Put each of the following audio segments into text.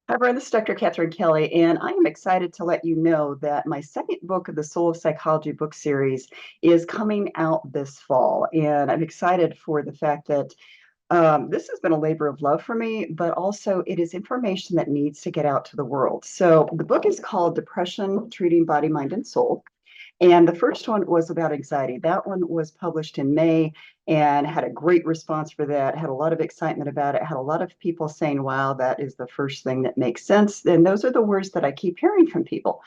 Hi, everyone. This is Dr. Catherine Kelly, and I am excited to let you know that my second book of the Soul of Psychology book series is coming out this fall. And I'm excited for the fact that this has been a labor of love for me, but also it is information that needs to get out to the world. So the book is called Depression, Treating Body, Mind, and Soul. And the first one was about anxiety. That one was published in May and had a great response for that, had a lot of excitement about it, had a lot of people saying, wow, that is the first thing that makes sense. And those are the words that I keep hearing from people.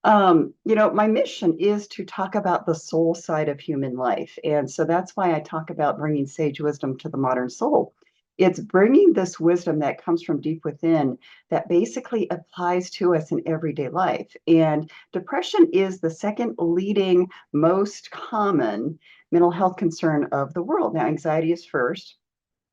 My mission is to talk about the soul side of human life. And so that's why I talk about bringing sage wisdom to the modern soul. It's bringing this wisdom that comes from deep within that basically applies to us in everyday life. And depression is the second leading, most common mental health concern of the world. Now, anxiety is first.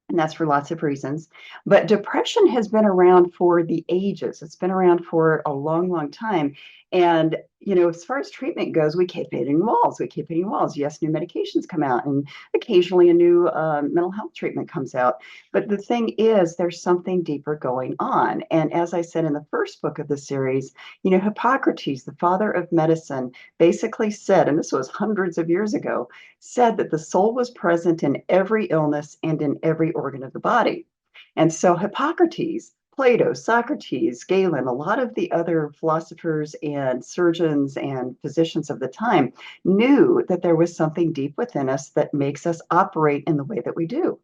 And that's for lots of reasons. But depression has been around for the ages. It's been around for a long, long time. And, as far as treatment goes, we keep hitting walls. We keep hitting walls. Yes, new medications come out, and occasionally a new mental health treatment comes out. But the thing is, there's something deeper going on. And as I said in the first book of the series, Hippocrates, the father of medicine, basically said, and this was hundreds of years ago, said that the soul was present in every illness and in every organ of the body. And so Hippocrates, Plato, Socrates, Galen, a lot of the other philosophers and surgeons and physicians of the time knew that there was something deep within us that makes us operate in the way that we do.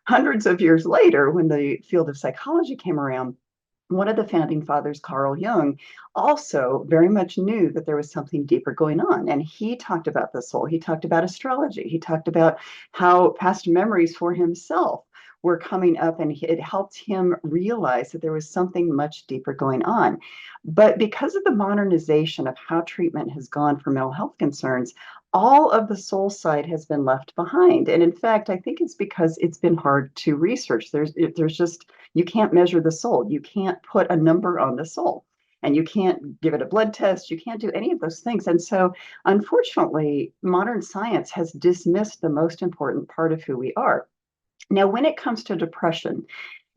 Hundreds of years later, when the field of psychology came around, one of the founding fathers, Carl Jung, also very much knew that there was something deeper going on. And he talked about the soul. He talked about astrology. He talked about how past memories for himself were coming up, and it helped him realize that there was something much deeper going on. But because of the modernization of how treatment has gone for mental health concerns, all of the soul side has been left behind. And in fact, I think it's because it's been hard to research. There's just, you can't measure the soul. You can't put a number on the soul. And you can't give it a blood test. You can't do any of those things. And so, unfortunately, modern science has dismissed the most important part of who we are. Now, when it comes to depression,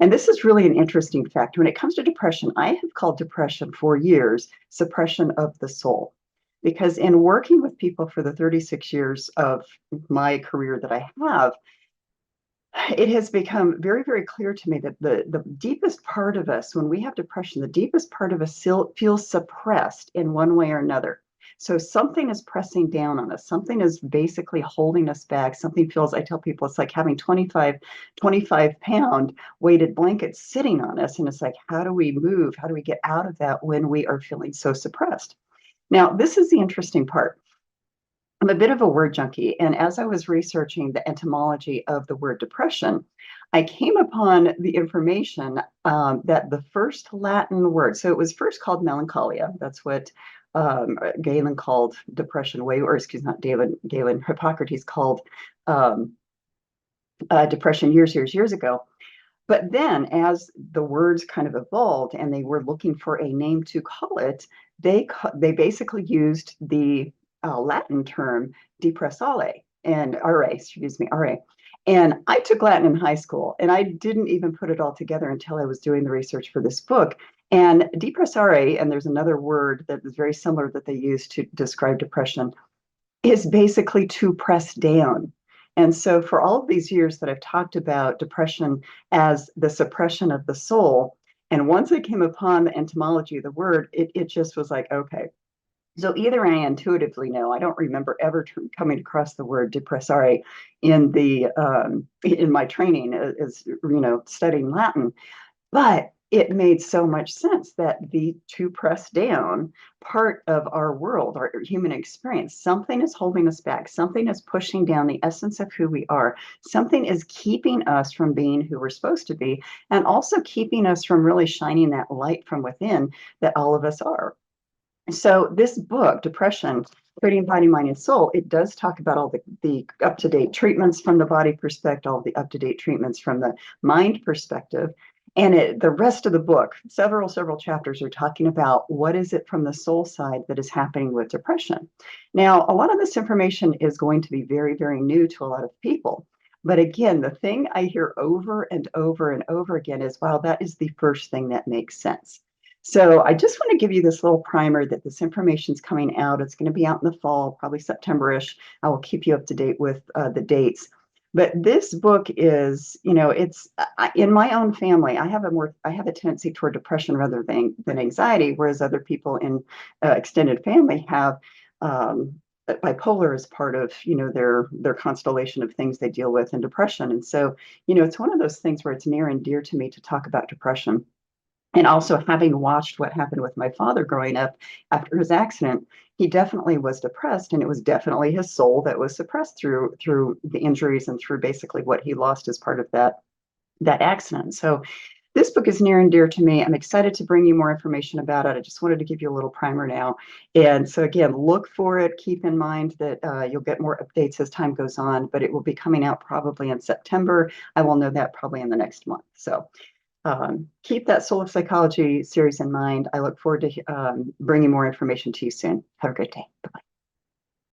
and this is really an interesting fact, when it comes to depression, I have called depression for years suppression of the soul. Because in working with people for the 36 years of my career that I have, it has become very, very clear to me that the deepest part of us, when we have depression, the deepest part of us feels suppressed in one way or another. So something is pressing down on us. Something is basically holding us back. Something feels, I tell people, it's like having 25-pound weighted blankets sitting on us. And it's like, how do we move? How do we get out of that when we are feeling so suppressed? Now, this is the interesting part. I'm a bit of a word junkie, and as I was researching the etymology of the word depression, I came upon the information that the first Latin word, so it was first called melancholia. That's what Galen called depression, way, or excuse me, not Galen, Hippocrates called um, depression years ago. But then, as the words kind of evolved and they were looking for a name to call it, they basically used the Latin term depressale and RA. And I took Latin in high school, and I didn't even put it all together until I was doing the research for this book. And depressare, and there's another word that is very similar that they use to describe depression, is basically to press down. And so, for all of these years that I've talked about depression as the suppression of the soul, and once I came upon the etymology of the word, it just was like, okay. So either I intuitively know, I don't remember ever coming across the word depressare in my training as studying Latin, but it made so much sense that the to press down part of our world, our human experience, something is holding us back. Something is pushing down the essence of who we are. Something is keeping us from being who we're supposed to be, and also keeping us from really shining that light from within that all of us are. So this book, Depression, Treating Body, Mind, and Soul, it does talk about all the up-to-date treatments from the body perspective, all the up-to-date treatments from the mind perspective. And the rest of the book, several chapters are talking about what is it from the soul side that is happening with depression. Now, a lot of this information is going to be very, very new to a lot of people. But again, the thing I hear over and over and over again is, wow, that is the first thing that makes sense. So I just want to give you this little primer that this information is coming out. It's going to be out in the fall, probably September-ish. I will keep you up to date with the dates. But this book is, it's in my own family. I have a tendency toward depression rather than anxiety, whereas other people in extended family have bipolar as part of their constellation of things they deal with in depression. And so it's one of those things where it's near and dear to me to talk about depression. And also having watched what happened with my father growing up after his accident, he definitely was depressed, and it was definitely his soul that was suppressed through the injuries and through basically what he lost as part of that accident. So this book is near and dear to me. I'm excited to bring you more information about it. I just wanted to give you a little primer now. And so again, look for it. Keep in mind that you'll get more updates as time goes on, but it will be coming out probably in September. I will know that probably in the next month. So keep that Soul of Psychology series in mind. I look forward to bringing more information to you soon. Have a great day. Bye-bye.